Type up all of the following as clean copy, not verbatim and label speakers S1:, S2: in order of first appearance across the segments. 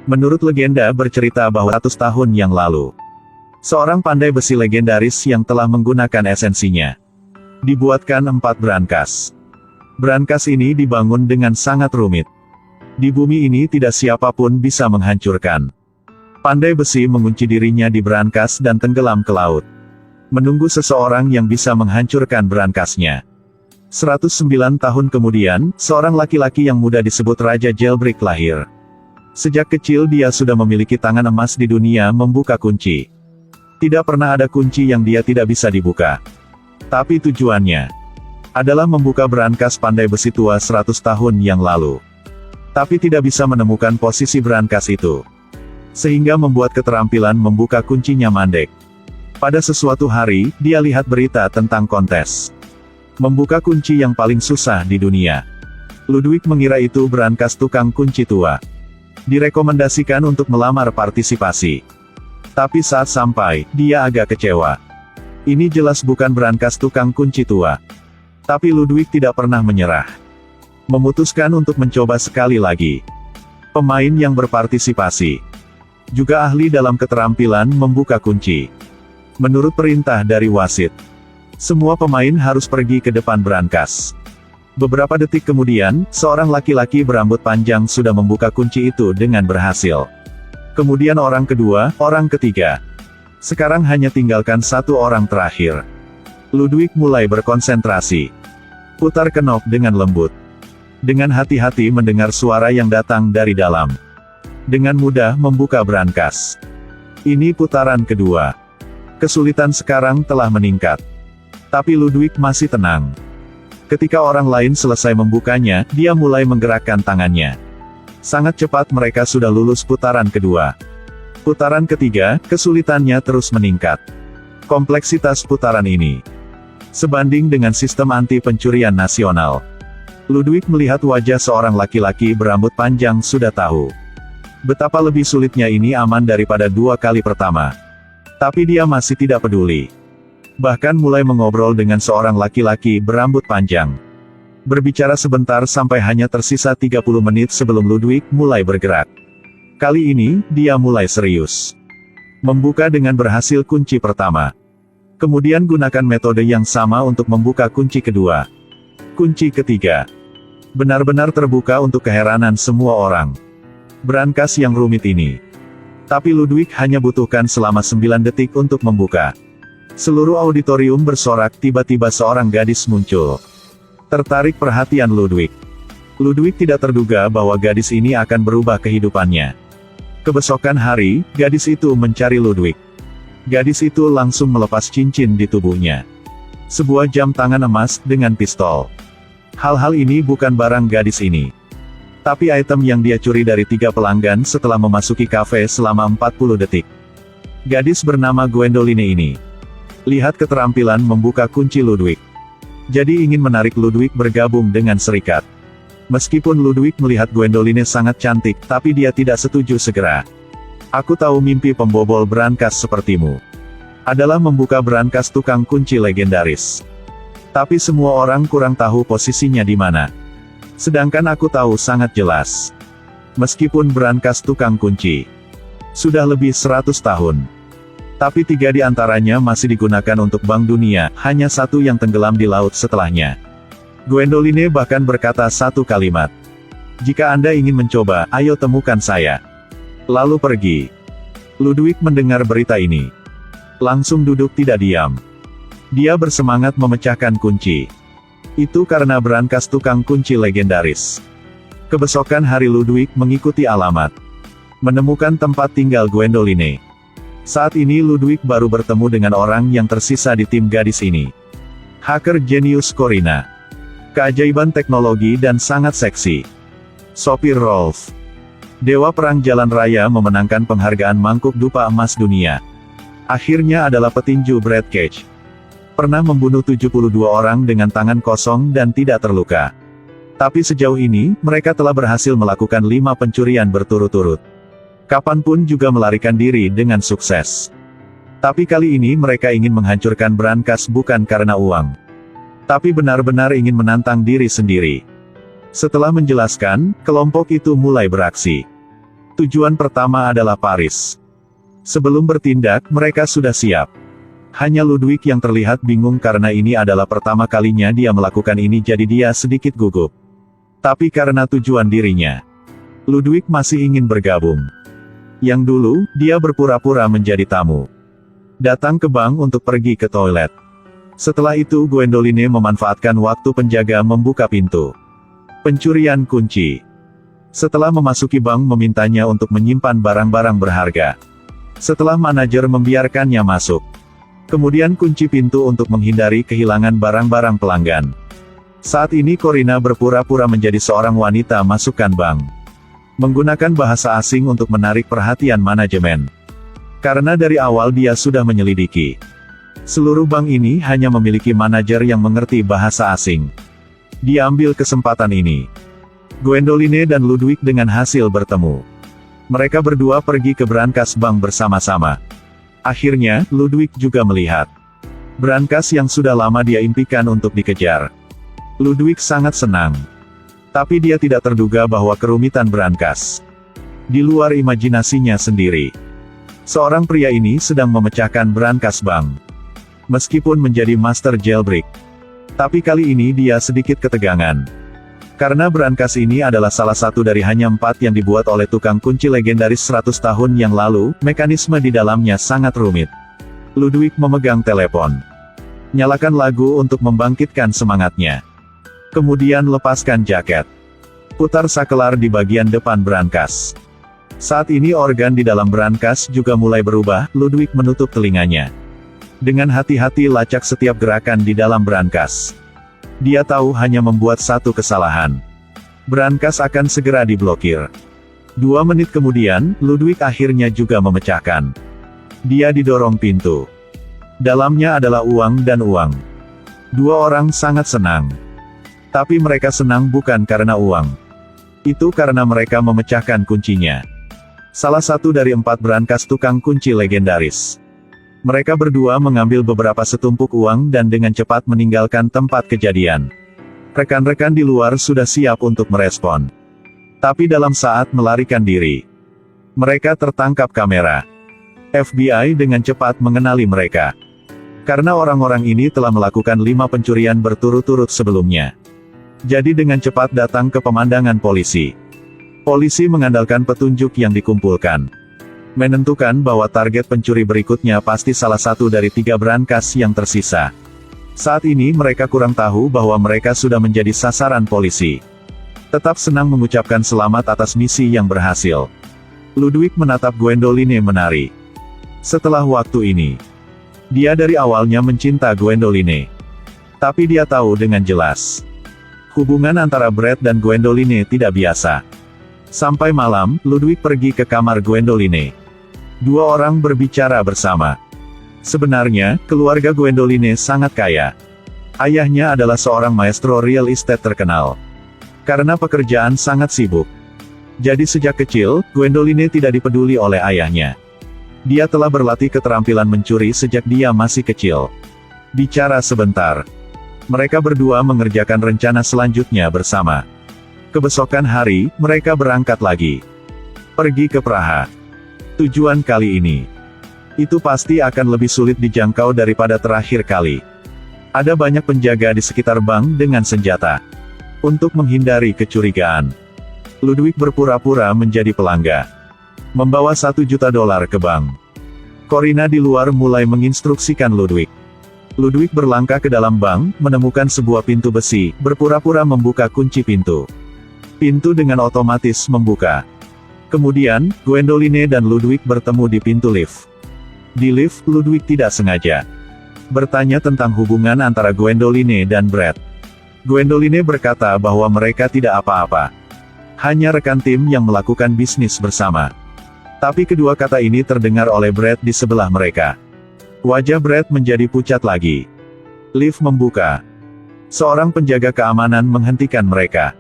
S1: Menurut legenda bercerita bahwa 100 tahun yang lalu, seorang pandai besi legendaris yang telah menggunakan esensinya, dibuatkan 4 brankas. Brankas ini dibangun dengan sangat rumit. Di bumi ini tidak siapapun bisa menghancurkan. Pandai besi mengunci dirinya di brankas dan tenggelam ke laut, menunggu seseorang yang bisa menghancurkan brankasnya. 109 tahun kemudian, seorang laki-laki yang muda disebut Raja Jailbreak lahir. Sejak kecil dia sudah memiliki tangan emas di dunia membuka kunci. Tidak pernah ada kunci yang dia tidak bisa dibuka. Tapi tujuannya adalah membuka brankas pandai besi tua 100 tahun yang lalu. Tapi tidak bisa menemukan posisi brankas itu, sehingga membuat keterampilan membuka kuncinya mandek. Pada sesuatu hari, dia lihat berita tentang kontes membuka kunci yang paling susah di dunia. Ludwig mengira itu brankas tukang kunci tua. Direkomendasikan untuk melamar partisipasi. Tapi saat sampai, dia agak kecewa. Ini jelas bukan brankas tukang kunci tua. Tapi Ludwig tidak pernah menyerah. Memutuskan untuk mencoba sekali lagi. Pemain yang berpartisipasi juga ahli dalam keterampilan membuka kunci. Menurut perintah dari wasit, semua pemain harus pergi ke depan brankas. Beberapa detik kemudian, seorang laki-laki berambut panjang sudah membuka kunci itu dengan berhasil. Kemudian orang kedua, orang ketiga. Sekarang hanya tinggalkan satu orang terakhir. Ludwig mulai berkonsentrasi. Putar knob dengan lembut. Dengan hati-hati mendengar suara yang datang dari dalam. Dengan mudah membuka brankas. Ini putaran kedua. Kesulitan sekarang telah meningkat. Tapi Ludwig masih tenang. Ketika orang lain selesai membukanya, dia mulai menggerakkan tangannya. Sangat cepat mereka sudah lulus putaran kedua. Putaran ketiga, kesulitannya terus meningkat. Kompleksitas putaran ini sebanding dengan sistem anti pencurian nasional. Ludwig melihat wajah seorang laki-laki berambut panjang sudah tahu betapa lebih sulitnya ini aman daripada 2 kali pertama. Tapi dia masih tidak peduli. Bahkan mulai mengobrol dengan seorang laki-laki berambut panjang. Berbicara sebentar sampai hanya tersisa 30 menit sebelum Ludwig mulai bergerak. Kali ini, dia mulai serius. Membuka dengan berhasil kunci pertama. Kemudian gunakan metode yang sama untuk membuka kunci kedua. Kunci ketiga benar-benar terbuka untuk keheranan semua orang. Brankas yang rumit ini. Tapi Ludwig hanya butuhkan selama 9 detik untuk membuka. Seluruh auditorium bersorak, tiba-tiba seorang gadis muncul. Tertarik perhatian Ludwig. Ludwig tidak terduga bahwa gadis ini akan berubah kehidupannya. Kebesokan hari, gadis itu mencari Ludwig. Gadis itu langsung melepas cincin di tubuhnya. Sebuah jam tangan emas, dengan pistol. Hal-hal ini bukan barang gadis ini. Tapi item yang dia curi dari 3 pelanggan setelah memasuki kafe selama 40 detik. Gadis bernama Gwendoline ini. Lihat keterampilan membuka kunci Ludwig. Jadi ingin menarik Ludwig bergabung dengan serikat. Meskipun Ludwig melihat Gwendoline sangat cantik, tapi dia tidak setuju segera. Aku tahu mimpi pembobol brankas sepertimu adalah membuka brankas tukang kunci legendaris. Tapi semua orang kurang tahu posisinya di mana. Sedangkan aku tahu sangat jelas. Meskipun brankas tukang kunci sudah lebih 100 tahun. Tapi 3 di antaranya masih digunakan untuk Bank Dunia, hanya 1 yang tenggelam di laut setelahnya. Gwendoline bahkan berkata satu kalimat. Jika Anda ingin mencoba, ayo temukan saya. Lalu pergi. Ludwig mendengar berita ini. Langsung duduk tidak diam. Dia bersemangat memecahkan kunci. Itu karena brankas tukang kunci legendaris. Kebesokan hari Ludwig mengikuti alamat. Menemukan tempat tinggal Gwendoline. Saat ini Ludwig baru bertemu dengan orang yang tersisa di tim gadis ini. Hacker jenius Corina. Keajaiban teknologi dan sangat seksi. Sopir Rolf. Dewa perang jalan raya memenangkan penghargaan mangkuk dupa emas dunia. Akhirnya adalah petinju Brad Cage. Pernah membunuh 72 orang dengan tangan kosong dan tidak terluka. Tapi sejauh ini, mereka telah berhasil melakukan 5 pencurian berturut-turut. Kapanpun juga melarikan diri dengan sukses. Tapi kali ini mereka ingin menghancurkan brankas bukan karena uang. Tapi benar-benar ingin menantang diri sendiri. Setelah menjelaskan, kelompok itu mulai beraksi. Tujuan pertama adalah Paris. Sebelum bertindak, mereka sudah siap. Hanya Ludwig yang terlihat bingung karena ini adalah pertama kalinya dia melakukan ini, jadi dia sedikit gugup. Tapi karena tujuan dirinya, Ludwig masih ingin bergabung. Yang dulu, dia berpura-pura menjadi tamu. Datang ke bank untuk pergi ke toilet. Setelah itu Gwendoline memanfaatkan waktu penjaga membuka pintu. Pencurian kunci. Setelah memasuki bank memintanya untuk menyimpan barang-barang berharga. Setelah manajer membiarkannya masuk. Kemudian kunci pintu untuk menghindari kehilangan barang-barang pelanggan. Saat ini Corina berpura-pura menjadi seorang wanita masukkan bank. Menggunakan bahasa asing untuk menarik perhatian manajemen. Karena dari awal dia sudah menyelidiki. Seluruh bank ini hanya memiliki manajer yang mengerti bahasa asing. Dia ambil kesempatan ini. Gwendoline dan Ludwig dengan hasil bertemu. Mereka berdua pergi ke brankas bank bersama-sama. Akhirnya, Ludwig juga melihat brankas yang sudah lama dia impikan untuk dikejar. Ludwig sangat senang. Tapi dia tidak terduga bahwa kerumitan brankas di luar imajinasinya sendiri. Seorang pria ini sedang memecahkan brankas bank. Meskipun menjadi master jailbreak. Tapi kali ini dia sedikit ketegangan. Karena brankas ini adalah salah satu dari hanya 4 yang dibuat oleh tukang kunci legendaris 100 tahun yang lalu, mekanisme di dalamnya sangat rumit. Ludwig memegang telepon. Nyalakan lagu untuk membangkitkan semangatnya. Kemudian lepaskan jaket. Putar sakelar di bagian depan brankas. Saat ini organ di dalam brankas juga mulai berubah, Ludwig menutup telinganya. Dengan hati-hati lacak setiap gerakan di dalam brankas. Dia tahu hanya membuat satu kesalahan. Brankas akan segera diblokir. 2 menit kemudian, Ludwig akhirnya juga memecahkan. Dia didorong pintu. Dalamnya adalah uang dan uang. 2 orang sangat senang. Tapi mereka senang bukan karena uang. Itu karena mereka memecahkan kuncinya. Salah satu dari 4 brankas tukang kunci legendaris. Mereka berdua mengambil beberapa setumpuk uang dan dengan cepat meninggalkan tempat kejadian. Rekan-rekan di luar sudah siap untuk merespon. Tapi dalam saat melarikan diri, mereka tertangkap kamera. FBI dengan cepat mengenali mereka. Karena orang-orang ini telah melakukan 5 pencurian berturut-turut sebelumnya. Jadi dengan cepat datang ke pemandangan polisi. Polisi mengandalkan petunjuk yang dikumpulkan. Menentukan bahwa target pencuri berikutnya pasti salah satu dari 3 brankas yang tersisa. Saat ini mereka kurang tahu bahwa mereka sudah menjadi sasaran polisi. Tetap senang mengucapkan selamat atas misi yang berhasil. Ludwig menatap Gwendoline menari. Setelah waktu ini, dia dari awalnya mencinta Gwendoline. Tapi dia tahu dengan jelas, hubungan antara Brett dan Gwendoline tidak biasa. Sampai malam, Ludwig pergi ke kamar Gwendoline. 2 orang berbicara bersama. Sebenarnya, keluarga Gwendoline sangat kaya. Ayahnya adalah seorang maestro real estate terkenal. Karena pekerjaan sangat sibuk. Jadi sejak kecil, Gwendoline tidak dipeduli oleh ayahnya. Dia telah berlatih keterampilan mencuri sejak dia masih kecil. Bicara sebentar. Mereka berdua mengerjakan rencana selanjutnya bersama. Kebesokan hari, mereka berangkat lagi. Pergi ke Praha. Tujuan kali ini. Itu pasti akan lebih sulit dijangkau daripada terakhir kali. Ada banyak penjaga di sekitar bank dengan senjata. Untuk menghindari kecurigaan, Ludwig berpura-pura menjadi pelanggan. Membawa $1 juta ke bank. Corina di luar mulai menginstruksikan Ludwig. Ludwig berlangkah ke dalam bank, menemukan sebuah pintu besi, berpura-pura membuka kunci pintu. Pintu dengan otomatis membuka. Kemudian, Gwendoline dan Ludwig bertemu di pintu lift. Di lift, Ludwig tidak sengaja bertanya tentang hubungan antara Gwendoline dan Brett. Gwendoline berkata bahwa mereka tidak apa-apa. Hanya rekan tim yang melakukan bisnis bersama. Tapi kedua kata ini terdengar oleh Brett di sebelah mereka. Wajah Brett menjadi pucat lagi. Lift membuka. Seorang penjaga keamanan menghentikan mereka.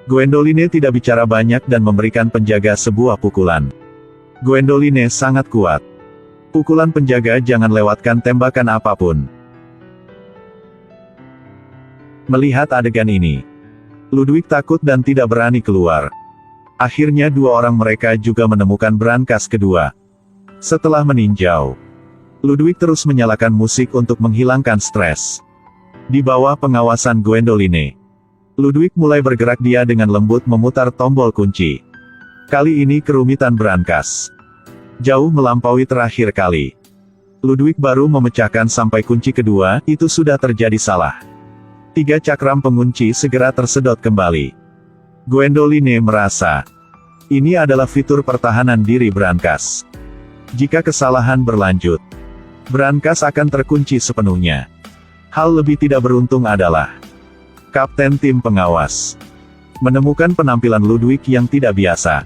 S1: Gwendoline tidak bicara banyak dan memberikan penjaga sebuah pukulan. Gwendoline sangat kuat. Pukulan penjaga jangan lewatkan tembakan apapun. Melihat adegan ini, Ludwig takut dan tidak berani keluar. Akhirnya dua orang mereka juga menemukan brankas kedua. Setelah meninjau, Ludwig terus menyalakan musik untuk menghilangkan stres. Di bawah pengawasan Gwendoline, Ludwig mulai bergerak. Dia dengan lembut memutar tombol kunci. Kali ini kerumitan brankas jauh melampaui terakhir kali. Ludwig baru memecahkan sampai kunci kedua, itu sudah terjadi salah. 3 cakram pengunci segera tersedot kembali. Gwendoline merasa, ini adalah fitur pertahanan diri brankas. Jika kesalahan berlanjut, brankas akan terkunci sepenuhnya. Hal lebih tidak beruntung adalah, Kapten tim pengawas menemukan penampilan Ludwig yang tidak biasa.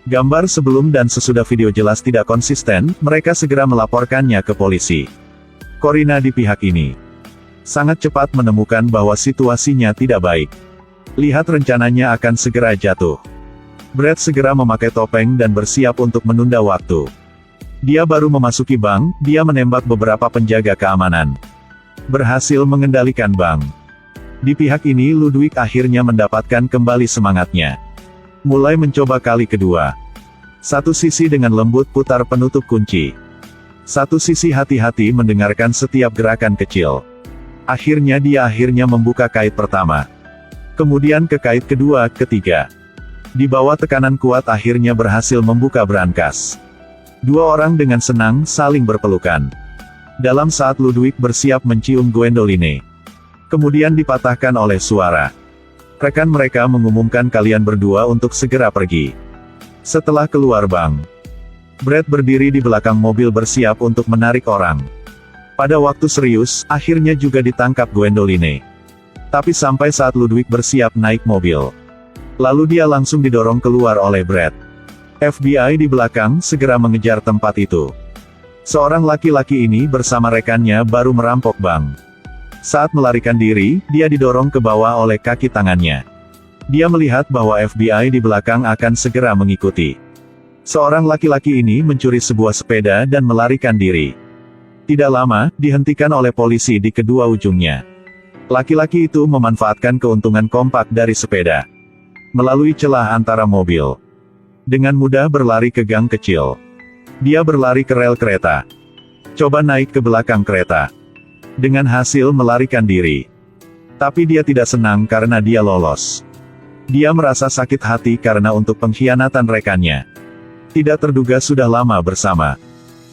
S1: Gambar sebelum dan sesudah video jelas tidak konsisten, mereka segera melaporkannya ke polisi. Corina di pihak ini sangat cepat menemukan bahwa situasinya tidak baik. Lihat rencananya akan segera jatuh. Brad segera memakai topeng dan bersiap untuk menunda waktu. Dia baru memasuki bank, dia menembak beberapa penjaga keamanan. Berhasil mengendalikan bank. Di pihak ini Ludwig akhirnya mendapatkan kembali semangatnya. Mulai mencoba kali kedua. Satu sisi dengan lembut putar penutup kunci. Satu sisi hati-hati mendengarkan setiap gerakan kecil. Akhirnya dia membuka kait pertama. Kemudian ke kait kedua, ketiga. Di bawah tekanan kuat akhirnya berhasil membuka brankas. Dua orang dengan senang saling berpelukan. Dalam saat Ludwig bersiap mencium Gwendoline, kemudian dipatahkan oleh suara. Rekan mereka mengumumkan kalian berdua untuk segera pergi. Setelah keluar bank, Brad berdiri di belakang mobil bersiap untuk menarik orang. Pada waktu serius, akhirnya juga ditangkap Gwendoline. Tapi sampai saat Ludwig bersiap naik mobil, lalu dia langsung didorong keluar oleh Brad. FBI di belakang segera mengejar tempat itu. Seorang laki-laki ini bersama rekannya baru merampok bank. Saat melarikan diri, dia didorong ke bawah oleh kaki tangannya. Dia melihat bahwa FBI di belakang akan segera mengikuti. Seorang laki-laki ini mencuri sebuah sepeda dan melarikan diri. Tidak lama, dihentikan oleh polisi di kedua ujungnya. Laki-laki itu memanfaatkan keuntungan kompak dari sepeda. Melalui celah antara mobil, dengan mudah berlari ke gang kecil. Dia berlari ke rel kereta. Coba naik ke belakang kereta. Dengan hasil melarikan diri. Tapi dia tidak senang karena dia lolos. Dia merasa sakit hati karena untuk pengkhianatan rekannya. Tidak terduga sudah lama bersama.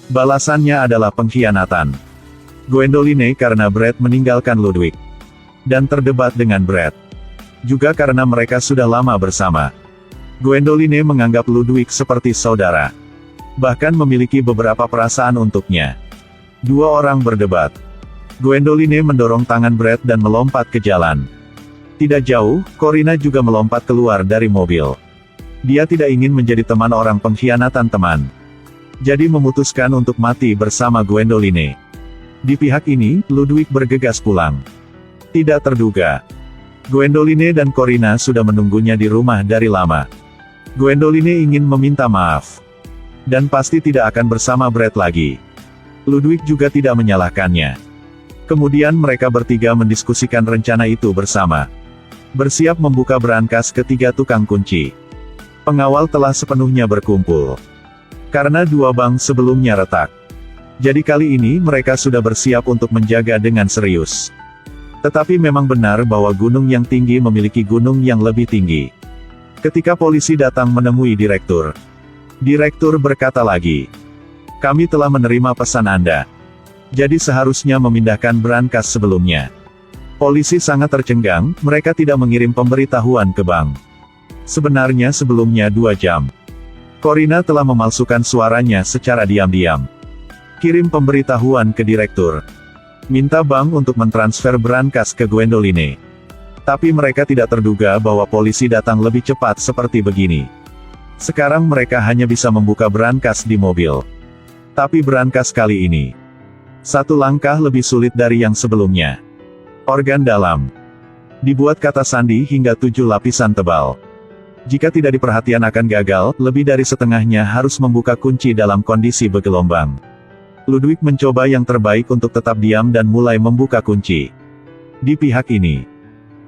S1: Balasannya adalah pengkhianatan. Gwendoline karena Brad meninggalkan Ludwig. Dan terdebat dengan Brad. Juga karena mereka sudah lama bersama. Gwendoline menganggap Ludwig seperti saudara. Bahkan memiliki beberapa perasaan untuknya. Dua orang berdebat. Gwendoline mendorong tangan Brad dan melompat ke jalan. Tidak jauh, Corina juga melompat keluar dari mobil. Dia tidak ingin menjadi teman orang pengkhianatan teman. Jadi memutuskan untuk mati bersama Gwendoline. Di pihak ini, Ludwig bergegas pulang. Tidak terduga, Gwendoline dan Corina sudah menunggunya di rumah dari lama. Gwendoline ingin meminta maaf. Dan pasti tidak akan bersama Brad lagi. Ludwig juga tidak menyalahkannya. Kemudian mereka bertiga mendiskusikan rencana itu bersama. Bersiap membuka brankas ketiga tukang kunci. Pengawal telah sepenuhnya berkumpul. Karena dua bank sebelumnya retak. Jadi kali ini mereka sudah bersiap untuk menjaga dengan serius. Tetapi memang benar bahwa gunung yang tinggi memiliki gunung yang lebih tinggi. Ketika polisi datang menemui direktur. Direktur berkata lagi, "Kami telah menerima pesan Anda. Jadi seharusnya memindahkan brankas sebelumnya." Polisi sangat tercengang, mereka tidak mengirim pemberitahuan ke bank. Sebenarnya sebelumnya 2 jam. Corina telah memalsukan suaranya secara diam-diam. Kirim pemberitahuan ke direktur. Minta bank untuk mentransfer brankas ke Gwendoline. Tapi mereka tidak terduga bahwa polisi datang lebih cepat seperti begini. Sekarang mereka hanya bisa membuka brankas di mobil. Tapi brankas kali ini, satu langkah lebih sulit dari yang sebelumnya. Organ dalam. Dibuat kata sandi hingga 7 lapisan tebal. Jika tidak diperhatikan akan gagal, lebih dari setengahnya harus membuka kunci dalam kondisi bergelombang. Ludwig mencoba yang terbaik untuk tetap diam dan mulai membuka kunci. Di pihak ini,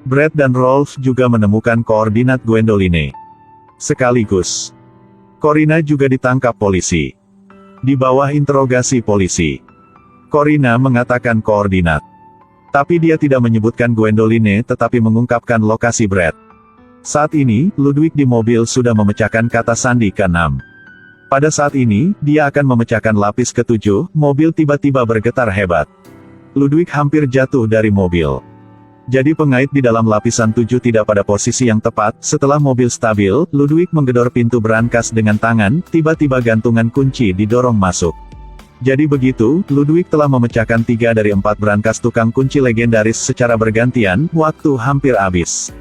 S1: Brad dan Rolf juga menemukan koordinat Gwendoline. Sekaligus, Corina juga ditangkap polisi. Di bawah interogasi polisi, Corina mengatakan koordinat. Tapi dia tidak menyebutkan Gwendoline tetapi mengungkapkan lokasi Brad. Saat ini, Ludwig di mobil sudah memecahkan kata sandi ke-6. Pada saat ini, dia akan memecahkan lapis ke-7, mobil tiba-tiba bergetar hebat. Ludwig hampir jatuh dari mobil. Jadi pengait di dalam lapisan 7 tidak pada posisi yang tepat. Setelah mobil stabil, Ludwig menggedor pintu brankas dengan tangan, tiba-tiba gantungan kunci didorong masuk. Jadi begitu, Ludwig telah memecahkan 3 dari 4 brankas tukang kunci legendaris secara bergantian, waktu hampir habis.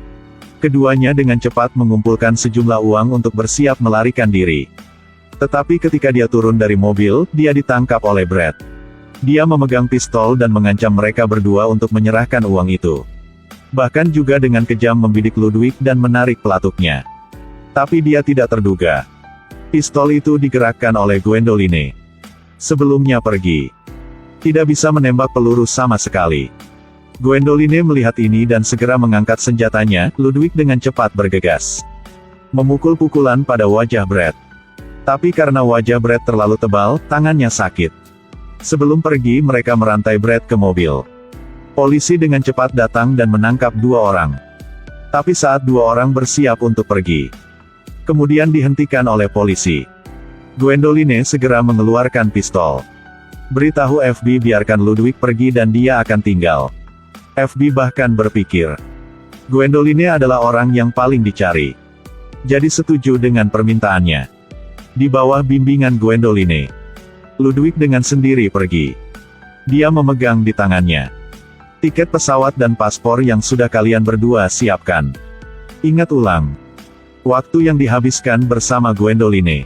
S1: Keduanya dengan cepat mengumpulkan sejumlah uang untuk bersiap melarikan diri. Tetapi ketika dia turun dari mobil, dia ditangkap oleh Brad. Dia memegang pistol dan mengancam mereka berdua untuk menyerahkan uang itu. Bahkan juga dengan kejam membidik Ludwig dan menarik pelatuknya. Tapi dia tidak terduga. Pistol itu digerakkan oleh Gwendoline. Sebelumnya pergi. Tidak bisa menembak peluru sama sekali. Gwendoline melihat ini dan segera mengangkat senjatanya. Ludwig dengan cepat bergegas. Memukul pukulan pada wajah Brad. Tapi karena wajah Brad terlalu tebal, tangannya sakit. Sebelum pergi mereka merantai Brad ke mobil. Polisi dengan cepat datang dan menangkap 2 orang. Tapi saat 2 orang bersiap untuk pergi, kemudian dihentikan oleh polisi. Gwendoline segera mengeluarkan pistol. Beritahu FB biarkan Ludwig pergi dan dia akan tinggal. FB bahkan berpikir, Gwendoline adalah orang yang paling dicari. Jadi setuju dengan permintaannya. Di bawah bimbingan Gwendoline, Ludwig dengan sendiri pergi. Dia memegang di tangannya tiket pesawat dan paspor yang sudah kalian berdua siapkan. Ingat ulang waktu yang dihabiskan bersama Gwendoline.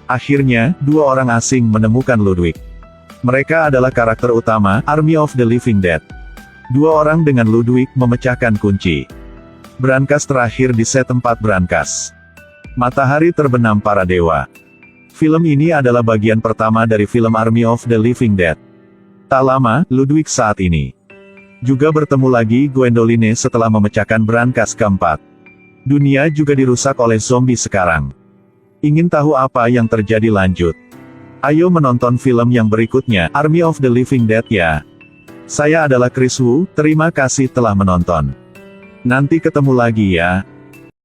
S1: Akhirnya, 2 orang asing menemukan Ludwig. Mereka adalah karakter utama, Army of the Living Dead. 2 orang dengan Ludwig memecahkan kunci. Brankas terakhir di set 4 brankas. Matahari terbenam para dewa. Film ini adalah bagian pertama dari film Army of the Living Dead. Tak lama, Ludwig saat ini juga bertemu lagi Gwendoline setelah memecahkan brankas keempat. Dunia juga dirusak oleh zombie sekarang. Ingin tahu apa yang terjadi lanjut? Ayo menonton film yang berikutnya, Army of the Living Dead ya. Saya adalah Chris Wu, terima kasih telah menonton. Nanti ketemu lagi ya.